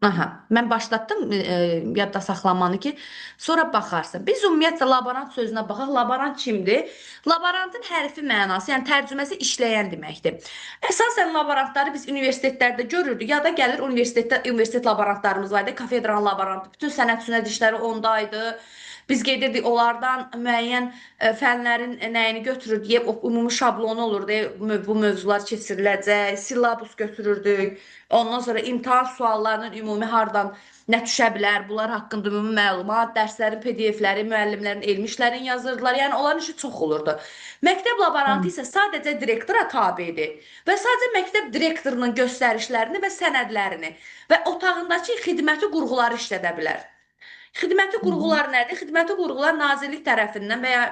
Aha, mən başlatdım yadda saxlamanı ki, sonra baxarsan. Biz ümumiyyətlə laborant sözünə baxaq. Laborant kimdir? Laborantın hərfi mənası, yəni tərcüməsi işləyən deməkdir. Əsasən laborantları biz universitetlərdə görürdük. Ya da gəlir universitetdə universitet laborantlarımız var idi. Kafedranın laborantı, bütün sənət sünət işləri ondaydı. Biz gedirdik onlardan müəyyən fənlərin nəyini götürürdük, ümumi şablonu olurdu, bu mövzular keçiriləcək, silabus götürürdük. Ondan sonra imtahan suallarının ümumi hardan nə düşə bilər, bunlar haqqında ümumi məlumat, dərslərin PDF-ləri, müəllimlərin elmi işlərini yazırdılar. Yəni onların işi çox olurdu. Məktəb laborantı Tamam. isə sadəcə direktora tabedir və sadəcə məktəb direktorunun göstərişlərini və sənədlərini və otağındakı xidməti qurğuları işlədə bilər. Xidməti Hı hı. qurğular nədir? Xidməti qurğular nazirlik tərəfindən və ya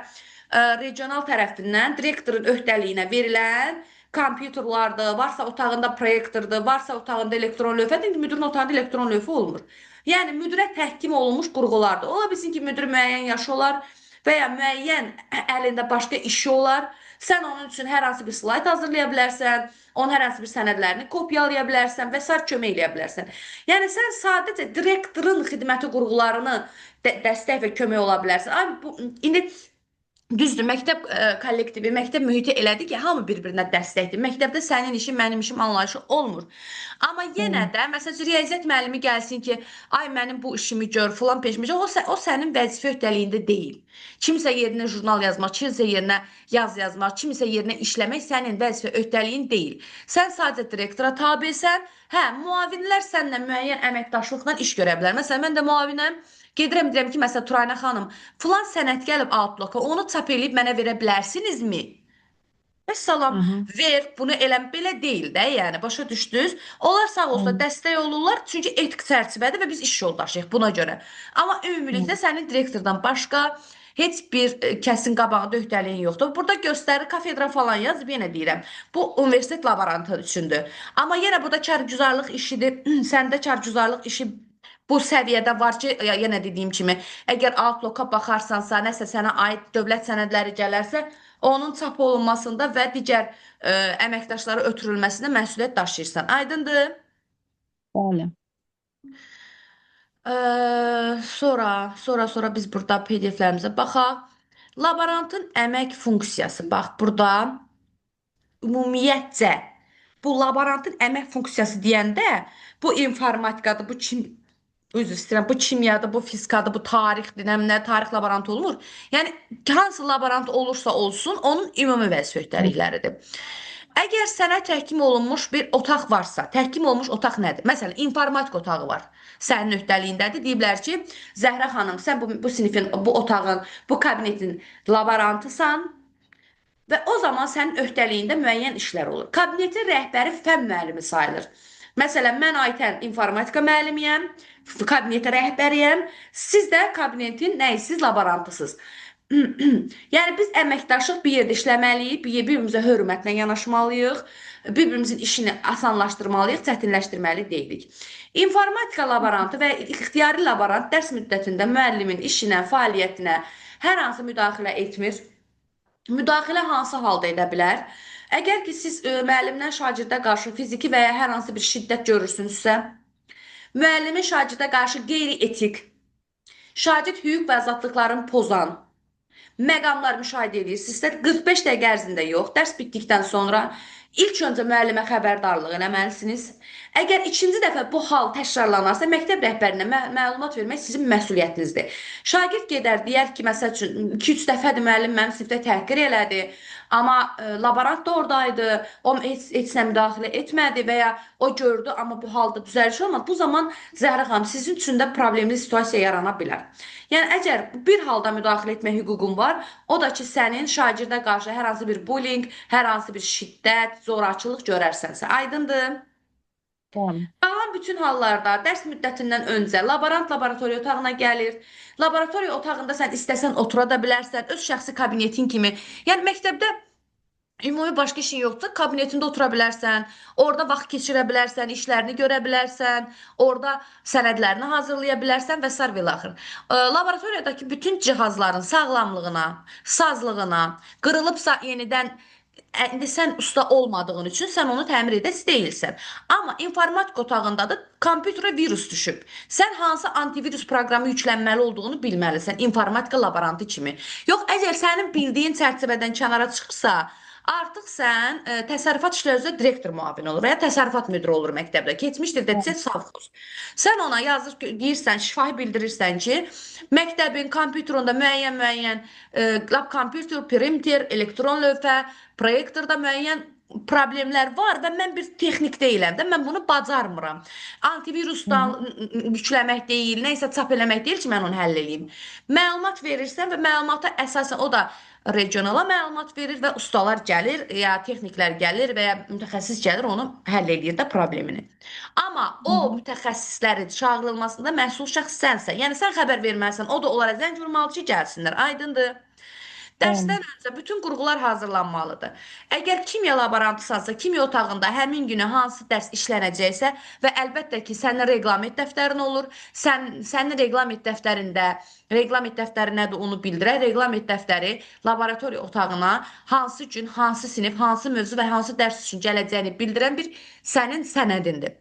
regional tərəfindən direktorun öhdəliyinə verilən kompüterlardır, varsa otağında proyektordur, varsa otağında elektron lövhədir. İndi müdirin otağında elektron lövhə olmur. Yəni müdirə təhkim olunmuş qurğulardır. Ola bilsin ki, müdir müəyyən yaşı olar və ya müəyyən əlində başqa işi olar. Sən onun üçün hər hansı bir slayd hazırlaya bilərsən, onun hər hansı bir sənədlərini kopyalaya bilərsən və sair kömək eləyə bilərsən. Yəni sən sadəcə direktorun xidməti qurğularını dəstək və kömək ola bilərsən. Ay bu indi düzdür, məktəb kollektivi, məktəb mühiti elədir ki, hamı bir-birinə dəstəkdir. Məktəbdə sənin işin, mənim işim anlayışı olmur. Amma yenə Tamam. də, məsələn, riyaziyyat müəllimi gəlsin ki, ay mənim bu işimi gör, filan peşimi gör, o sənin vəzifə öhdəliyində deyil. Kimsə yerinə jurnal yazmaq, kimsə yerinə yazmaq, kimsə yerinə işləmək sənin vəzifə öhdəliyin deyil. Sən sadəcə direktora tabesən. Hə, müavinlər səninlə müəyyən əməkdaşlıqla iş görə bilər. Məsələn, mən də müavinəm. Gedirəm deyirəm ki, məsələn, Turayna xanım, filan sənəd gəlib Outlook-a, onu çap eləyib mənə verə bilərsinizmi? Vəssalam, Aha. ver, bunu eləm belə deyil də, yəni başa düşdünüz? Onlar sağ olsa Tamam. dəstək olurlar, çünki etik çərçivədir və biz iş yoldaşıyıq buna görə. Amma ümumilikdə Tamam. sənin direktordan başqa heç bir kəsin qabağında öhdəliyin yoxdur. Burada göstərir kafedra falan yazıb yenə deyirəm. Bu universitet laborantı üçündür. Amma yenə burada kargüzarlıq işidir. Səndə kargüzarlıq işi bu səviyyədə var ki, yenə dediyim kimi, əgər Outlook-a baxarsansa, nəsə sənə aid dövlət sənədləri gələrsə, onun çap olunmasında və digər əməkdaşlara ötürülməsində məsuliyyət daşıyırsan. Aydındır? Bəli. Sonra biz burada PDF-lərimizə baxaq. Laborantın əmək funksiyası. Bax, burada ümumiyyətcə bu laborantın əmək funksiyası deyəndə bu informatikadır, bu üzr istəyirəm, bu kimyadır, bu fizikadır, bu tarixdir, nə tarix laborantı olmur. Yəni hansı laborant olursa olsun, onun ümumi vəzifə öhdəlikləridir. Əgər sənə təhkim olunmuş bir otaq varsa, təhkim olunmuş otaq nədir? Məsələn, informatika otağı var. Sənin öhdəliyindədir. Deyiblər ki, Zəhra xanım, sən bu sinifin, bu otağın, bu kabinetin laborantısan. Və o zaman sənin öhdəliyində müəyyən işlər olur. Kabinetin rəhbəri fən müəllimi sayılır. Məsələn, mən Aytən informatika müəllimiyəm, kabinetə rəhbəriyəm. Siz də kabinetin nəyisiz, laborantısınız. Yəni biz əməkdaşlıq bir yerdə işləməliyik, bir-birimizə hörmətlə yanaşmalıyıq, bir-birimizin işini asanlaşdırmalıyıq, çətinləşdirməli deyilik. İnformatika laborantı və ixtiyari laborant dərs müddətində müəllimin işinə, fəaliyyətinə hər hansı müdaxilə etmir. Müdaxilə hansı halda edə bilər? Əgər ki, siz müəllimdən şagirdə qarşı fiziki və ya hər hansı bir şiddət görürsünüzsə, müəllimin şagirdə qarşı qeyri-etik, şagird hüquq və azadlıqlarını pozan məqamlar müşahidə edirsinizsə, 45 dəqiqə ərzində yox, dərs bitdikdən sonra ilk öncə müəllimə xəbərdarlıq eləməlisiniz. Əgər ikinci dəfə bu hal təkrarlanarsa, məktəb rəhbərinə məlumat vermək sizin məsuliyyətinizdir. Şagird gedər, deyər ki, məsəl üçün 2-3 dəfədir müəllim mənim sinifdə təhqir elədi, amma laborant da oradaydı, o heç nə müdaxilə etmədi və ya o gördü, amma bu halda düzəliş olmadı. Bu zaman Zəhra xanım, sizin üçün də problemli situasiya yarana bilər. Yəni, əgər bir halda müdaxilə etmə hüququn var, o da ki, sənin şagirdə qarşı hər hansı bir bullying, hər hansı bir şiddət, zorakılıq görərsənsə, aydındır. Tamam. Qalan bütün hallarda dərs müddətindən öncə laborant laboratoriya otağına gəlir. Laboratoriya otağında sən istəsən otura da bilərsən, öz şəxsi kabinetin kimi. Yəni məktəbdə ümumi başqa işin yoxdursa, kabinetində otura bilərsən, orada vaxt keçirə bilərsən, işlərini görə bilərsən, orada sənədlərini hazırlaya bilərsən və sair və axır. Laboratoriyadakı bütün cihazların sağlamlığına, sazlığına, qırılıbsa yenidən İndi sən usta olmadığın üçün sən onu təmir edə deyilsən. Amma informatika otağında da kompüterə virus düşüb. Sən hansı antivirus proqramı yüklənməli olduğunu bilməlisən, informatika laborantı kimi. Yox, əgər sənin bildiyin çərçivədən kənara çıxırsa, artıq sən təsərrüfat işləri üzrə direktor müavini olur və ya təsərrüfat müdiri olur məktəbdə. Keçmişdir desə savxoz. Sən ona yazır deyirsən, şifahi bildirirsən ki, məktəbin kompüterində müəyyən lab kompüter, printer, elektron lövhə, proyektorda müəyyən problemlər var və mən bir texnik deyiləm də, mən bunu bacarmıram. Hı Antivirusdan hı. yükləmək deyil, nə isə çap eləmək deyil ki, mən onu həll eləyim. Məlumat verirsən və məlumata əsasən o da regionala məlumat verir və ustalar gəlir, ya texniklər gəlir və ya mütəxəssis gəlir, onu həll eləyir də problemini. Amma Hı o hı. mütəxəssislərin çağırılmasında məsul şəxs sənsən. Yəni sən xəbər verməlisən, o da onlara zəng vurmalı ki, gəlsinlər. Aydındır? Bəli. Dərsdən öncə bütün qurğular hazırlanmalıdır. Əgər kimya laborantısansa, kimya otağında həmin günü hansı dərs işlənəcəksə və əlbəttə ki, sənin reqlament dəftərin olur. Sənin reqlament dəftəri nədir onu bildirər. Reqlament dəftəri laboratoriya otağına hansı gün, hansı sinif, hansı mövzu və hansı dərs üçün gələcəyini bildirən bir sənin sənədindir.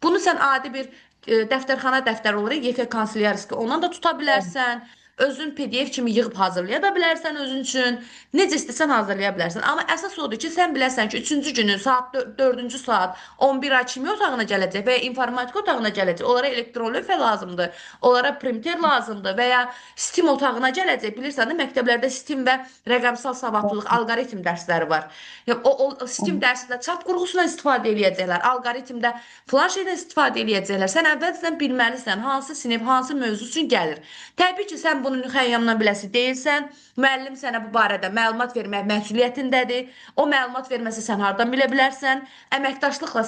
Bunu sən adi bir dəftərxana dəftəri olaraq YF kanselyariski ondan da tuta Bəli. bilərsən. Özün PDF kimi yığıb hazırlaya da bilərsən özün üçün. Necə istəsən hazırlaya bilərsən. Amma əsas odur ki, sən biləsən ki, 3-cü günü saat 4-cü saat 11 ay kimya otağına gələcək və ya informatika otağına gələcək. Onlara elektron lövhə lazımdır. Onlara printer lazımdır və ya STEM otağına gələcək. Bilirsən də məktəblərdə STEM və rəqəmsal savadlılıq, Bəli. alqoritm dərsləri var. Ya o STEM dərsində çat qurğusundan istifadə eləyəcəklər. Alqoritmdə filan şeydən istifadə eləyəcəklər. Sən əvvəlcədən bilməlisən hansı sinif, hansı mövzu üçün gəlir. Təbii ki, sən bunu xəyyamdan biləsi deyilsən. Müəllim sənə bu barədə məlumat vermək məsuliyyətindədir. O məlumat verməsə sən hardan bilə bilərsən? Əməkdaşlıqla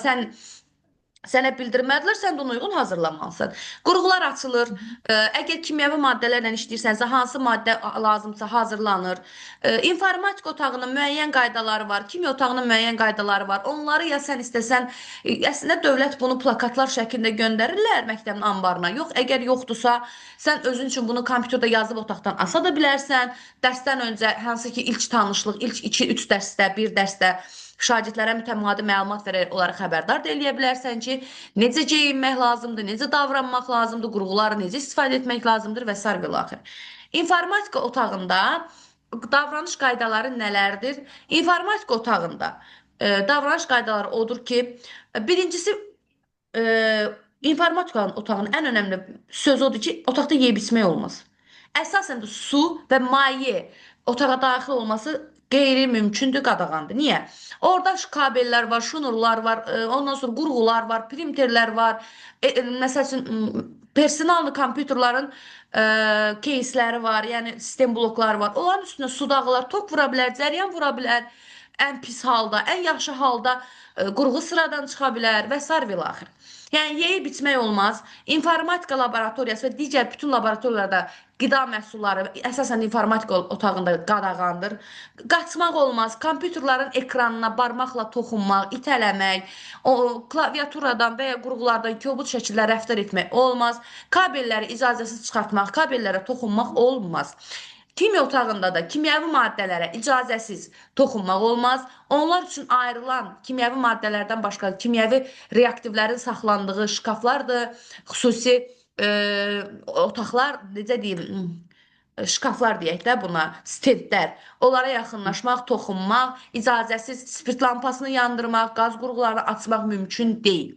sənə bildirmədilər, sən də ona uyğun hazırlanmalısan. Qurğular açılır. Əgər kimyəvi maddələrlə işləyirsənsə, hansı maddə lazımsa hazırlanır. İnformatika otağının müəyyən qaydaları var, kimya otağının müəyyən qaydaları var. Onları ya sən istəsən, əslində dövlət bunu plakatlar şəklində göndərirlər məktəbin anbarına. Yox, əgər yoxdursa, sən özün üçün bunu kompüterdə yazıb otaqdan asa da bilərsən. Dərsdən öncə hansı ki ilk tanışlıq, ilk 2-3 dərsdə, bir dərsdə şagirdlərə mütəmadi məlumat verərək onları xəbərdar da eləyə bilərsən ki, necə geyinmək lazımdır, necə davranmaq lazımdır, qurğuları necə istifadə etmək lazımdır və s. və axır. İnformatika otağında davranış qaydaları nələrdir? İnformatika otağında davranış qaydaları odur ki, birincisi informatikanın otağının ən önəmli sözü odur ki, otaqda yeyib içmək olmaz. Əsasən də su və maye otağa daxil olması qeyri-mümkündür, qadağandır. Niyə? Orada kabellər var, şnurlar var, ondan sonra qurğular var, printerlər var. Məsəl üçün personallı kompüterlərin keysləri var, yəni sistem blokları var. Onların üstünə su dağılar, tok vura bilər, cəryan vura bilər. Ən pis halda, ən yaxşı halda qurğu sıradan çıxa bilər və s. və axır. Yəni yeyib içmək olmaz. İnformatika laboratoriyası və digər bütün laboratoriyalarda qida məhsulları əsasən informatika otağında qadağandır. Qaçmaq olmaz. Kompüterlərin ekranına barmaqla toxunmaq, itələmək, o klaviaturadan və ya qurğulardan kobud şəkildə rəftar etmək olmaz. Kabelləri icazəsiz çıxartmaq, kabellərə toxunmaq olmaz. Kimya otağında da kimyəvi maddələrə icazəsiz toxunmaq olmaz. Onlar üçün ayrılan kimyəvi maddələrdən başqa kimyəvi reaktivlərin saxlandığı şkaflardır, xüsusi otaqlar, necə deyim, şkaflar deyək də buna, stendlər. Onlara yaxınlaşmaq, toxunmaq, icazəsiz spirt lampasını yandırmaq, qaz qurğularını açmaq mümkün deyil.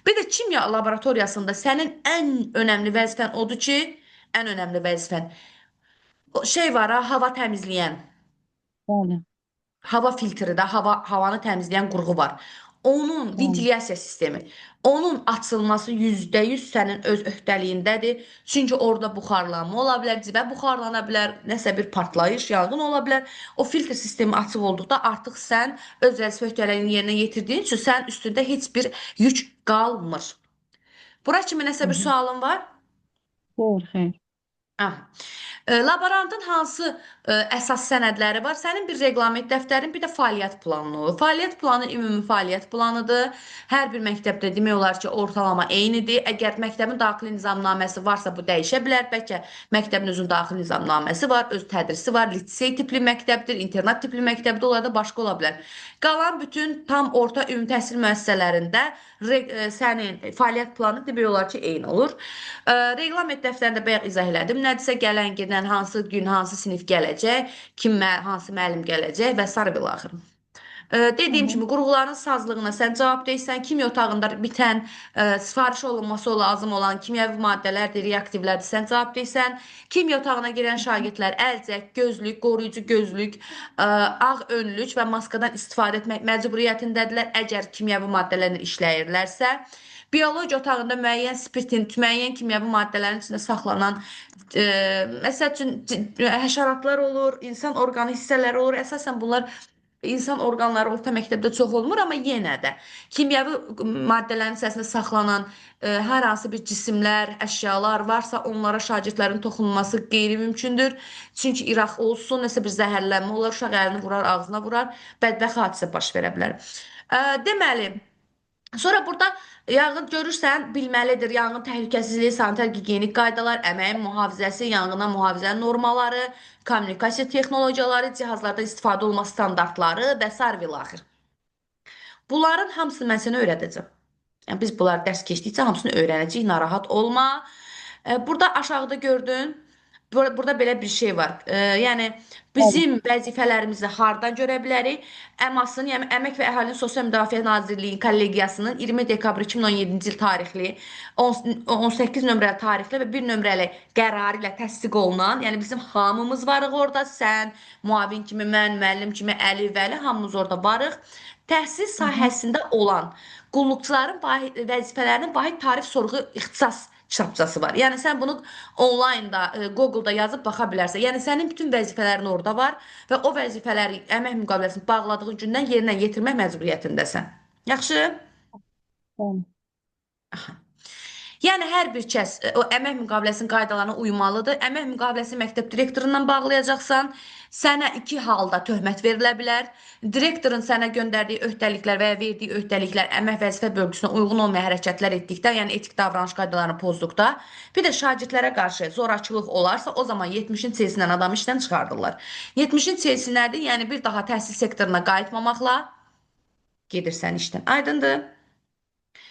Bir də kimya laboratoriyasında sənin ən önəmli vəzifən odur ki, ən önəmli vəzifən şey var ha, hava təmizləyən, Bəli. hava filtri də, havanı təmizləyən qurğu var. Onun Bəli. ventilyasiya sistemi, onun açılması %100 sənin öz öhdəliyindədir. Çünki orada buxarlanma ola bilər, civə buxarlana bilər, nəsə bir partlayış, yanğın ola bilər. O filtr sistemi açıq olduqda artıq sən öz vəzifə öhdəliyini yerinə yetirdiyin üçün sənin üstündə heç bir yük qalmır. Bura kimi Hı nəsə bir hı. sualın var? Xeyr, xeyr. Ah. Laborantın hansı əsas sənədləri var? Sənin bir reqlement dəftərin, bir də fəaliyyət planın olur. Fəaliyyət planı ümumi fəaliyyət planıdır. Hər bir məktəbdə demək olar ki, ortalama eynidir. Əgər məktəbin daxili nizamnaməsi varsa, bu dəyişə bilər. Bəlkə məktəbin özünün daxili nizamnaməsi var, öz tədrisi var, lisey tipli məktəbdir, internat tipli məktəbdir, onlar da başqa ola bilər. Qalan bütün tam orta ümumi təhsil müəssisələrində sənin fəaliyyət planı demək olar ki, eyni olur. Reqlament dəftərində bayaq izah elədim. Nədirsə gələn, gedən, hansı gün, hansı sinif gələcək, hansı müəllim gələcək və sair və axır. Dediyim Tamam. kimi qurğuların sazlığına sən cavab deyirsən, kimya otağında bitən, sifariş olunması lazım olan kimyəvi maddələrdir, reaktivlərdir, sən cavab deyirsən. Kimya otağına girən şagirdlər əlcək, gözlük, qoruyucu gözlük, ağ önlük və maskadan istifadə etmək məcburiyyətindədirlər, əgər kimyəvi maddələrlə işləyirlərsə. Biologiya otağında müəyyən spirtin, müəyyən kimyəvi maddələrin içində saxlanan, məsəl üçün həşəratlar olur, insan orqanı hissələri olur. Əsasən bunlar insan orqanları orta məktəbdə çox olmur, amma yenə də kimyəvi maddələrin içərisində saxlanan hər hansı bir cisimlər, əşyalar varsa, onlara şagirdlərin toxunması qeyri-mümkündür. Çünki İraq olsun, nəsə bir zəhərlənmə olar, uşaq əlini vurar, ağzına vurar, bədbəxt hadisə baş verə bilər. Deməli, sonra burada yanğın görürsən, bilməlidir. Yanğın təhlükəsizliyi, sanitar gigiyenik qaydalar, əməyin mühafizəsi, yanğından mühafizə normaları, kommunikasiya texnologiyaları, cihazlarda istifadə olma standartları və sair və ilaxır. Bunların hamısını mən sənə öyrədəcəm. Yəni biz bunları dərs keçdikcə hamısını öyrənəcəyik, narahat olma. Burada aşağıda gördün, burada belə bir şey var. Yəni Bəli. bizim vəzifələrimizi hardan görə bilərik? Əmasın, yəni Əmək və Əhalinin Sosial Müdafiə Nazirliyinin kollegiyasının 20 dekabr 2017-ci il tarixli 18 nömrəli tarixli və 1 nömrəli qərarı ilə təsdiq olunan, yəni bizim hamımız varıq orada. Sən, müavin kimi, mən, müəllim kimi, Əli, Vəli hamımız orada varıq. Təhsil Hı hı. sahəsində olan qulluqçuların vəzifələrinin vahid tarif sorğu ixtisas kitabçası var. Yəni sən bunu onlaynda, Google-da yazıb baxa bilərsən. Yəni sənin bütün vəzifələrin orada var və o vəzifələri əmək müqaviləsini bağladığın gündən yerinə yetirmək məcburiyyətindəsən. Yaxşı? Bəli. Yəni hər bir kəs o əmək müqaviləsinin qaydalarına uymalıdır. Əmək müqaviləsi məktəb direktorundan bağlayacaqsan, sənə iki halda töhmət verilə bilər. Direktorun sənə göndərdiyi öhdəliklər və ya verdiyi öhdəliklər əmək vəzifə bölgüsünə uyğun olmayan hərəkətlər etdikdə, yəni etik davranış qaydalarını pozduqda, bir də şagirdlərə qarşı zorakılıq olarsa, o zaman 70-in C-sindən adam işdən çıxardırlar. 70-in C-si nədir? Yəni bir daha təhsil sektoruna qayıtmamaqla gedirsən işdən. Aydındır?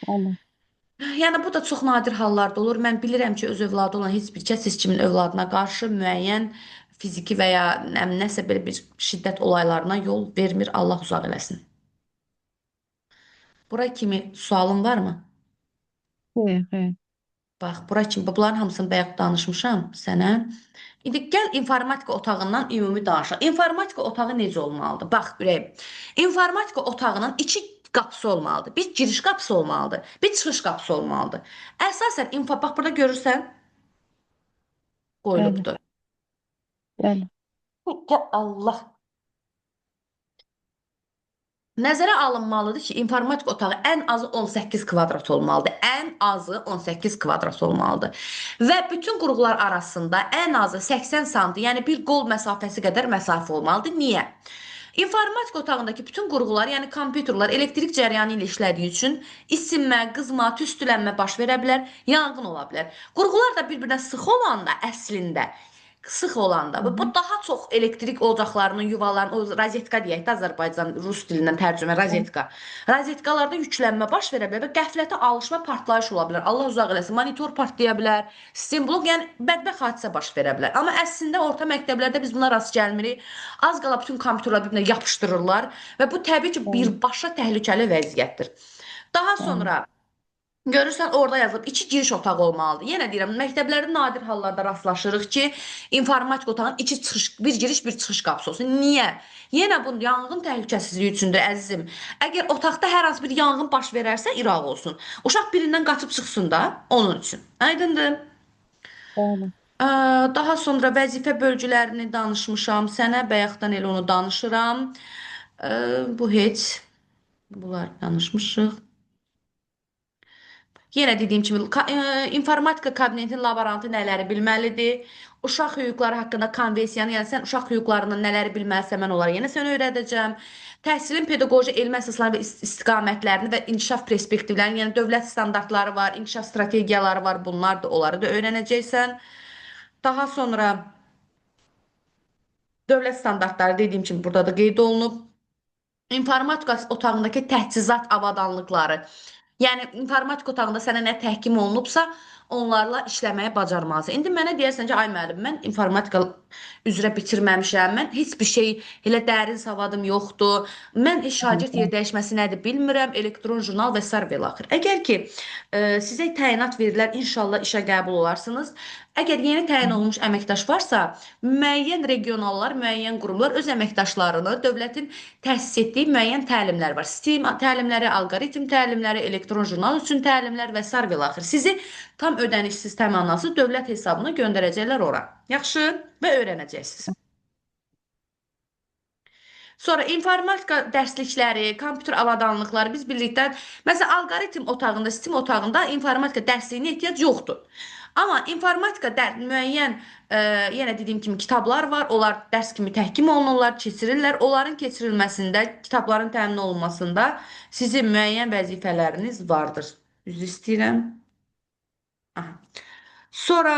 Bəli. Yəni bu da çox nadir hallarda olur. Mən bilirəm ki, öz övladı olan heç bir kəs heç kimin övladına qarşı müəyyən fiziki və ya nəsə belə bir şiddət olaylarına yol vermir. Allah uzaq eləsin. Bura kimi sualın varmı? Xeyr, xeyr. Bax, bura kimi bunların hamısını bayaq danışmışam sənə. İndi gəl informatika otağından ümumi danışaq. İnformatika otağı necə olmalıdır? Bax, ürəyim. İnformatika otağının iki qapısı olmalıdır. Bir giriş qapısı olmalıdır, bir çıxış qapısı olmalıdır. Əsasən bax burada görürsən, Bəli. qoyulubdur. Bəli. Allah. Nəzərə alınmalıdır ki, informatika otağı ən azı 18 kvadrat olmalıdır. Ən azı 18 kvadrat olmalıdır. Və bütün qurğular arasında ən azı 80 sm, yəni bir qol məsafəsi qədər məsafə olmalıdır. Niyə? İnformatika otağındakı bütün qurğular, yəni kompüterlər elektrik cərəyanı ilə işlədiyi üçün isinmə, qızma, tüstülənmə baş verə bilər, yanğın ola bilər. Qurğular da bir-birinə sıx olanda əslində sıx olanda Hı bu hı. daha çox elektrik ocaqlarının, yuvaların, o rozetka deyək də Azərbaycan rus dilindən tərcümə Bəli. rozetka. Rozetkalarda yüklənmə baş verə bilər və qəflətə alışma partlayış ola bilər. Allah uzaq eləsin. Monitor partlaya bilər, sistem blok, yəni bədbəxt hadisə baş verə bilər. Amma əslində orta məktəblərdə biz buna rast gəlmirik. Az qala bütün kompüterlər bir-birinə yapışdırırlar və bu təbii ki, Bəli. birbaşa təhlükəli vəziyyətdir. Daha Bəli. sonra görürsən orada yazılıb iki giriş otağı olmalıdır. Yenə deyirəm, məktəblərdə nadir hallarda rastlaşırıq ki, informatika otağının iki çıxış, bir giriş, bir çıxış qapısı olsun. Niyə? Yenə bu yanğın təhlükəsizliyi üçündür əzizim. Əgər otaqda hər hansı bir yanğın baş verərsə, İraq olsun. Uşaq birindən qaçıb çıxsın da, onun üçün. Aydındır? Bəli. Daha sonra vəzifə bölgülərini danışmışam sənə, bayaqdan elə onu danışıram. Bu heç, bunlar danışmışıq. Yenə dediyim kimi informatika kabinetinin laborantı nələri bilməlidir? Uşaq hüquqları haqqında konvensiyanı, yəni sən uşaq hüquqlarından nələri bilməlisən, mən onları yenə sənə öyrədəcəm. Təhsilin pedaqoji elmi əsaslarını və istiqamətlərini və inkişaf perspektivlərini, yəni dövlət standartları var, inkişaf strategiyaları var, bunlar da onları da öyrənəcəksən. Daha sonra dövlət standartları dediyim kimi burada da qeyd olunub. İnformatika otağındakı təchizat avadanlıqları. Yəni informatika otağında sənə nə təhkim olunubsa, onlarla işləməyə bacarmalısan. İndi mənə deyərsən ki, ay müəllim, mən informatika üzrə bitirməmişəm. Mən heç bir şey elə dərin savadım yoxdur. Mən Bəli, şagird yer bəli. dəyişməsi nədir bilmirəm. Elektron jurnal və sair və ilaxır. Əgər ki, sizə təyinat verilər, inşallah işə qəbul olarsınız. Əgər yeni Hı təyin hı. olunmuş əməkdaş varsa, müəyyən regionallar, müəyyən qurumlar öz əməkdaşlarını dövlətin təsis etdiyi müəyyən təlimlər var. STEAM təlimləri, alqoritm təlimləri, elektron jurnal üçün təlimlər və sair və ilaxır. Sizi tam ödənişsiz, təmənnasız dövlət hesabına göndərəcəklər ora. Yaxşı və öyrənəcəksiniz. Sonra informatika dərslikləri, kompüter avadanlıqları biz birlikdə, məsələn, alqoritm otağında, sistem otağında informatika dərsliyinə ehtiyac yoxdur. Amma informatika müəyyən, yenə dediyim kimi kitablar var. Onlar dərs kimi təhkim olunurlar, keçirirlər. Onların keçirilməsində, kitabların təmin olunmasında sizin müəyyən vəzifələriniz vardır. Üzr istəyirəm. Aha. Sonra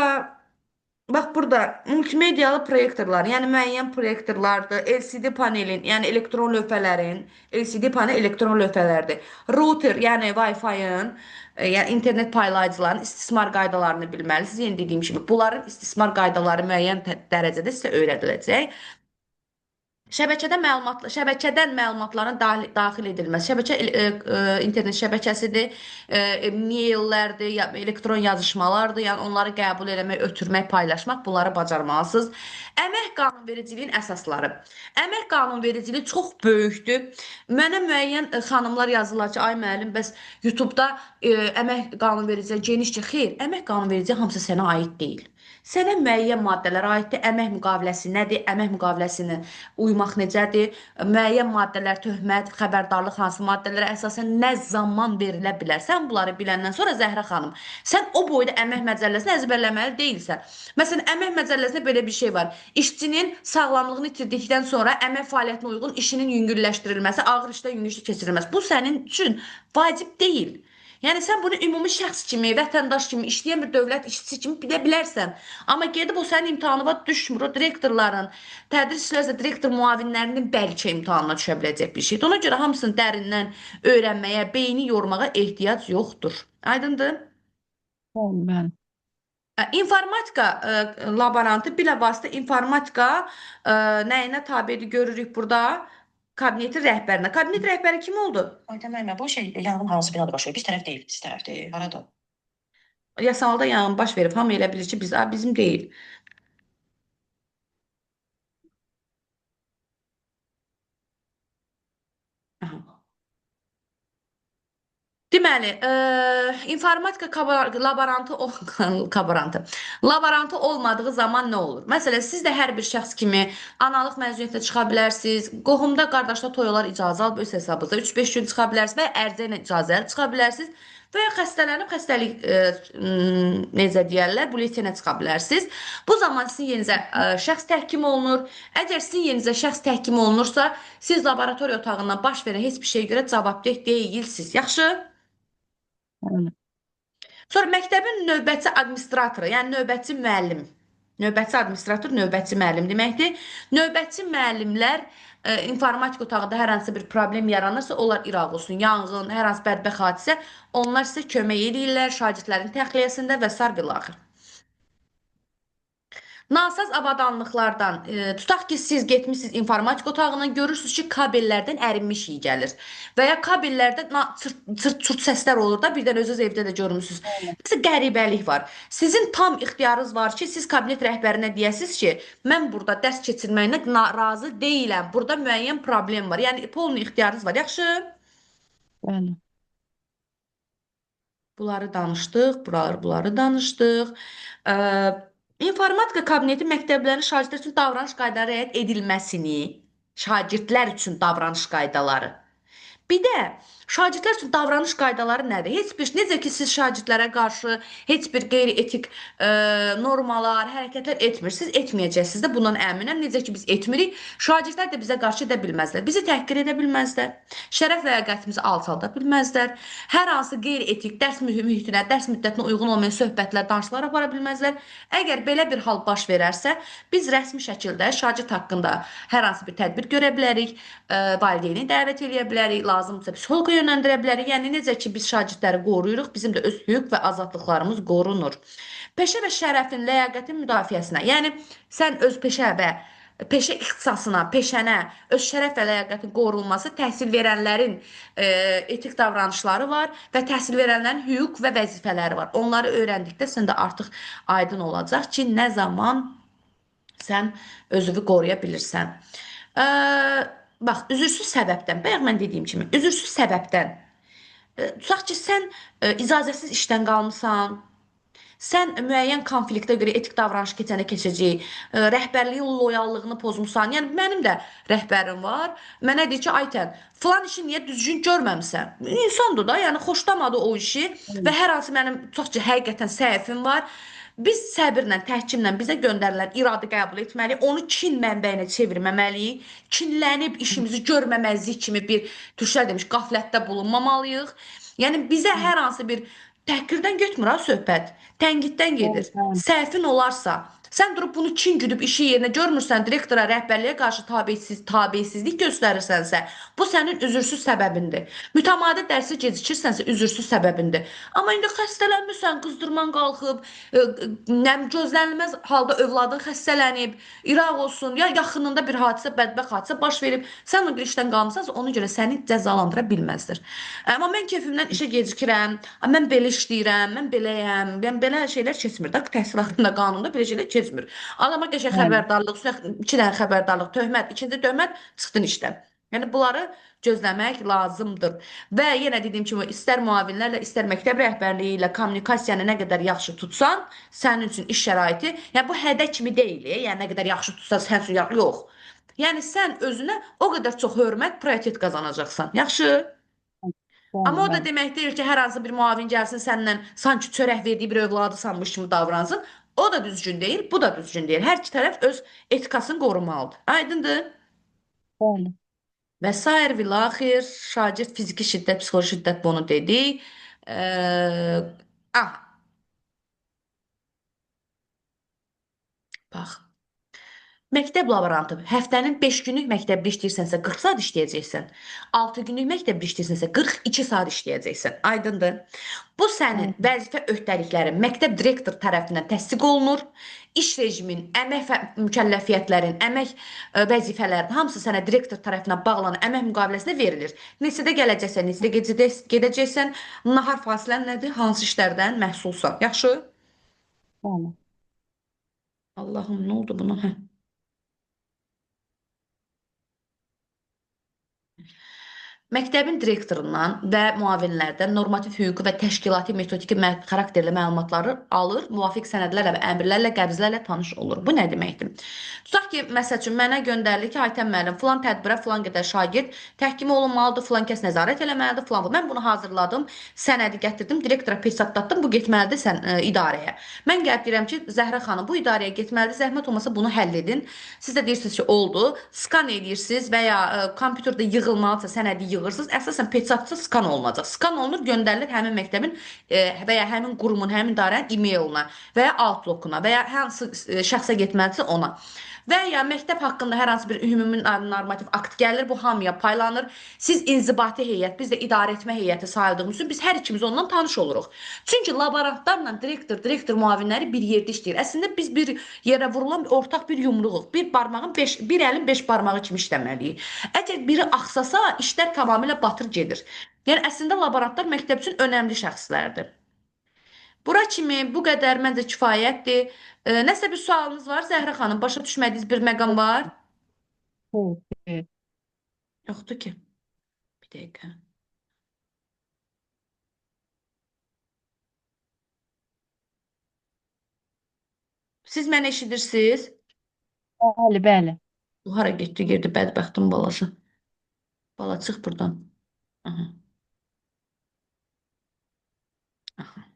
bax burada multimedialı proyektorlar, yəni müəyyən proyektorlardır, LCD panelin, yəni elektron lövhələrin, LCD panel elektron lövhələrdir. Router, yəni Wi-Fi-ın, yəni internet paylayıcıların istismar qaydalarını bilməlisiniz. Yenə dediyim kimi, bunların istismar qaydaları müəyyən dərəcədə sizə öyrədiləcək. Şəbəkədən məlumatların daxil edilməsi. Şəbəkə internet şəbəkəsidir, maillərdir, ya elektron yazışmalardır. Yəni onları qəbul eləmək, ötürmək, paylaşmaq, bunları bacarmalısınız. Əmək qanunvericiliyin əsasları. Əmək qanunvericiliyi çox böyükdür. Mənə müəyyən xanımlar yazırlar ki, ay müəllim, bəs YouTube-da əmək qanunvericiliyi genişcə xeyr, əmək qanunvericiliyi hamısı sənə aid deyil. Sənə müəyyən maddələr aiddir. Əmək müqaviləsi nədir? Əmək müqaviləsini uymaq necədir? Müəyyən maddələr, töhmət, xəbərdarlıq hansı maddələrə əsasən nə zaman verilə bilər? Sən bunları biləndən sonra Zəhrə xanım, sən o boyda əmək məcəlləsini əzbərləməli deyilsən. Məsələn, əmək məcəlləsində belə bir şey var. İşçinin sağlamlığını itirdikdən sonra əmək fəaliyyətinə uyğun işinin yüngülləşdirilməsi, ağır işdə yüngülləşdirilməsi keçirilməsi. Bu sənin üçün vacib deyil. Yəni sən bunu ümumi şəxs kimi, vətəndaş kimi, işləyən bir dövlət işçisi kimi bilə bilərsən. Amma gedib o sənin imtahanına düşmür. O direktorların, tədris işlərsə direktor müavinlərinin bəlkə imtahanına düşə biləcək bir şeydir. Ona görə hamısını dərindən öyrənməyə, beyni yormağa ehtiyac yoxdur. Aydındır? Bəli, bəli. İnformatika laborantı bilavasitə informatika nəyinə tabedir görürük burada? Kabinetin rəhbərinə. Kabinet rəhbəri kim oldu? Ayten müəllimə, bu şey yanğın hansı binada baş verir? Biz tərəf deyil, siz tərəfdir. Harada? Yasalda yanğın baş verib. Hamı elə bilir ki, bizim deyil. Aha. Deməli, informatika laborantı laborantı. Laborantı olmadığı zaman nə olur? Məsələn, siz də hər bir şəxs kimi analıq məzuniyyətlə çıxa bilərsiniz. Qohumda, qardaşda toy olar, icazə alıb öz hesabınızda 3-5 gün çıxa bilərsiniz və ya ərizə ilə icazə alıb çıxa bilərsiniz. Və ya xəstələnib xəstəlik necə deyərlər, buletinə çıxa bilərsiniz. Bu zaman sizin yerinizə şəxs təhkim olunur. Əgər sizin yerinizə şəxs təhkim olunursa, siz laboratoriya otağından baş verən heç bir şeyə görə cavabdeh deyilsiniz. Yaxşı? Bəli. Sonra məktəbin növbətçi administratoru, yəni növbətçi müəllim. Növbətçi administrator, növbətçi müəllim deməkdir. Növbətçi müəllimlər informatika otağında hər hansı bir problem yaranırsa, onlar iraq olsun, yanğın, hər hansı bədbəxt hadisə, onlar sizə kömək edirlər şagirdlərin təxliyəsində və sair və ilaxır. Nasaz avadanlıqlardan, tutaq ki, siz getmişsiniz informatika otağına, görürsünüz ki, kabellərdən ərinmiş iyi gəlir. Və ya kabellərdə çırt səslər olur da, birdən özünüz evdə də görmüsünüz. Bəli. Nəsə qəribəlik var. Sizin tam ixtiyarınız var ki, siz kabinet rəhbərinə deyəsiniz ki, mən burada dərs keçirməyinə razı deyiləm. Burada müəyyən problem var. Yəni, polni ixtiyarınız var. Yaxşı? Bəli. Bunları danışdıq, bunları danışdıq. İnformatika kabineti məktəblərin şagirdlər üçün davranış qaydaları rəayət edilməsini, şagirdlər üçün davranış qaydaları. Bir də Şagirdlər üçün davranış qaydaları nədir? Heç bir, necə ki siz şagirdlərə qarşı heç bir qeyri-etik normalar, hərəkətlər etmirsiniz, etməyəcəksiniz də bundan əminəm. Necə ki biz etmirik, şagirdlər də bizə qarşı edə bilməzlər. Bizi təhqir edə bilməzlər. Şərəf ləyaqətimizi alçalda bilməzlər. Hər hansı qeyri-etik dərs mühitinə, dərs müddətinə uyğun olmayan söhbətlər, danışıqlar apara bilməzlər. Əgər belə bir hal baş verərsə, biz rəsmi şəkildə şagird haqqında hər hansı bir tədbir görə bilərik, valideyni dəvət edə bilərik, lazımdırsa psixoloqa yönləndirə bilərik. Yəni necə ki biz şagirdləri qoruyuruq, bizim də öz hüquq və azadlıqlarımız qorunur. Peşə və şərəfin, ləyaqətin müdafiəsinə, yəni sən öz peşə ixtisasına, peşənə, öz şərəf və ləyaqətin qorunması təhsil verənlərin etik davranışları var və təhsil verənlərin hüquq və vəzifələri var. Onları öyrəndikdə sən də artıq aydın olacaq ki, nə zaman sən özünü qoruya bilirsən. Ə, bax, üzürsüz səbəbdən, bayaq mən dediyim kimi, üzürsüz səbəbdən, tutaq ki, sən icazəsiz işdən qalmısan, sən müəyyən konfliktə görə etik davranış keçəndə keçəcək, rəhbərliyin loyallığını pozmusan. Yəni mənim də rəhbərim var. Mənə deyir ki, Aytən, filan işi niyə düzgün görməmisən? İnsandır da, yəni xoşlamadı o işi və hər hansı mənim tutaq ki, həqiqətən səhvim var. Biz səbirlə, təhkimlə bizə göndərilən iradı qəbul etməliyik, onu kin mənbəyinə çevirməməliyik, kinlənib işimizi görməməzlik kimi bir türklər demiş, qaflətdə bulunmamalıyıq. Yəni bizə hər hansı bir təhqirdən getmir ha söhbət, tənqiddən gedir. Bəli, bəli. Səhvin olarsa, sən durub bunu kin güdüb işi yerinə görmürsən, direktora, rəhbərliyə qarşı tabesizlik göstərirsənsə, bu sənin üzürsüz səbəbindir. Mütəmadi dərsi gecikirsənsə, üzürsüz səbəbindir. Amma indi xəstələnmirsən, qızdırman qalxıb, gözlənilməz halda övladın xəstələnib, İraq olsun, ya yaxınında bir hadisə, bədbəxt hadisə baş verib, sən o bir işdən qalmısansa, ona görə səni cəzalandıra bilməzdir. Amma mən keyfimdən işə gecikirəm, mən belə işləyirəm, mən beləyəm, mən belə şeylər keçmir də, təhsil haqqında qanunda belə şeylər keçmir. Adama qəşəng Bəli. xəbərdarlıq, iki dənə xəbərdarlıq, töhmət, ikinci töhmət, çıxdın işdən. Yəni bunları gözləmək lazımdır. Və yenə dediyim kimi istər müavinlərlə, istər məktəb rəhbərliyi ilə kommunikasiyanı nə qədər yaxşı tutsan, sənin üçün iş şəraiti, yəni bu hədə kimi deyil, yəni nə qədər yaxşı tutsan sən üçün yox. Yəni sən özünə o qədər çox hörmət, prioritet qazanacaqsan. Yaxşı? Amma Bəli, o da bəli. demək deyil ki, hər hansı bir müavin gəlsin səndən sanki çörək verdiyi bir övladı sanmış kimi davransın. O da düzgün deyil, bu da düzgün deyil. Hər iki tərəf öz etikasını qorumalıdır. Aydındır? Bəli. Və sair vilaxir, şagird fiziki şiddət, psixoloji şiddət bunu dedik. Ah, bax. Məktəb laborantı həftənin 5 günlük məktəbdə işləyirsənsə 40 saat işləyəcəksən. 6 günlük məktəbdə işləyirsənsə 42 saat işləyəcəksən. Aydındır? Bu sənin Bəli. vəzifə öhdəliklərin məktəb direktor tərəfindən təsdiq olunur. İş rejimin, mükəlləfiyyətlərin, əmək vəzifələrin hamısı sənə direktor tərəfindən bağlanan əmək müqaviləsində verilir. Neçədə gələcəksən, neçədə gedəcəksən, nahar fasilən nədir, hansı işlərdən məhsulsan. Yaxşı? Bəli. Allahım, nə oldu buna? Hə. Məktəbin direktorundan və müavinlərdən normativ hüquqi və təşkilati metodiki xarakterli məlumatları alır, müvafiq sənədlərlə və əmrlərlə, qəbzlərlə tanış olur. Bu nə deməkdir? Tutaq ki, məsəl üçün mənə göndərilir ki, Aytən müəllim, filan tədbirə filan qədər şagird təhkim olunmalıdır, filan kəs nəzarət eləməlidir, filan. Mən bunu hazırladım, sənədi gətirdim, direktora peçatlatdım, bu getməlidir idarəyə. Mən gəlib deyirəm ki, Zəhra xanım, bu idarəyə getməlidir, zəhmət olmasa bunu həll edin. Siz də deyirsiniz ki, oldu, skan edirsiniz və ya kompüterdə yığılmalısa sənədi yığırsınız. Əsasən peçatçı skan olunacaq. Skan olunur, göndərilir həmin məktəbin və ya həmin qurumun, həmin idarənin e-mailına və ya Outlook-una və ya hansı şəxsə getməlidirsə ona. Və ya məktəb haqqında hər hansı bir ümumi normativ akt gəlir, bu hamıya paylanır. Siz inzibati heyət, biz də idarə etmə heyəti sayıldığımız üçün biz hər ikimiz ondan tanış oluruq. Çünki laborantlarla direktor müavinləri bir yerdə işləyir. Əslində biz bir yerə vurulan ortaq bir yumruğuq. Bir əlin 5 barmağı kimi işləməliyik. Əgər biri axsasa, işlər tamamilə batır gedir. Yəni əslində laborantlar məktəb üçün önəmli şəxslərdir. Bura kimi bu qədər məncə kifayətdir. Nəsə bir sualınız var Zəhra xanım? Başa düşmədiyiniz bir məqam var? Evet. Yoxdur ki. Bir dəqiqə. Siz məni eşidirsiniz? Bəli, bəli. Bu hara getdi, girdi bədbəxtin balası. Bala çıx buradan. Aha. Aha.